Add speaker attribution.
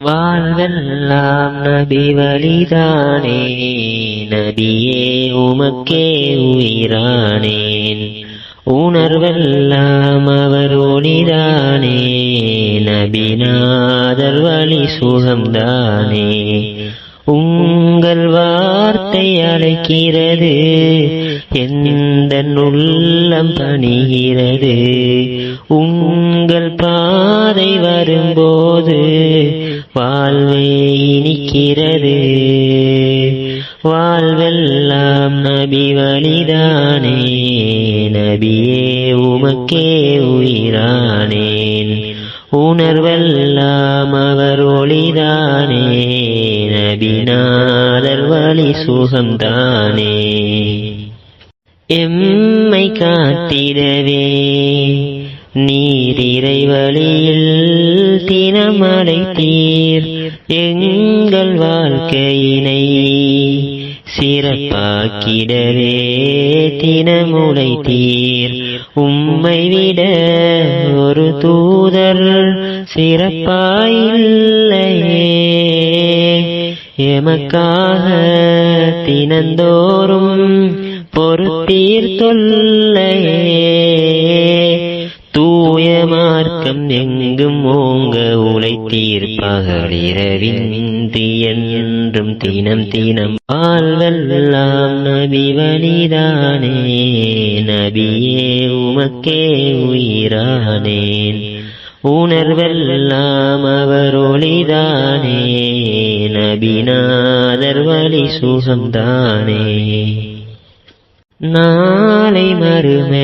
Speaker 1: வாழ்வெல்லாம் நபி வழிதானே, நபியே உமக்கே உயிரானேன். உணர்வெல்லாம் அவர் ஒளிதானே, நபிநாதர் வழி சுகம்தானே. உங்கள் வார்த்தை அழைக்கிறது, எந்தன் உள்ளம் பணிகிறது. உங்கள் பாதை வரும்போது வாழ்வே இனிக்கிறது. வாழ்வெல்லாம் நபி வழிதானே, நபியே உமக்கே உயிரானேன். உணர்வெல்லாம் அவர் ஒளிதானே, நபிநாதர் வழி சுகம்தானே. எம்மை காத்திடவே நீர் இறைவழியில் தினம் அழைத்தீர். எங்கள் வாழ்க்கையினை சிறப்பாக்கிடவே தினமுழைத்தீர். உம்மை விட ஒரு தூதர் சிறப்பாயில்லையே. எமக்காக தினந்தோறும் பொறுத்தீர் தொல்லையே. தூய மார்க்கம் எங்கும் ஓங்க உழைத்தீர். பகலிரவின்றி என்றும் தினம் தினம் வாழ்வெல்லாம் நபி வழிதானே, நபியே உமக்கே உயிரானேன். உணர்வெல்லாம் அவர் ஒளிதானே, நபிநாதர் வழி சுகம்தானே. நாளை மறுமை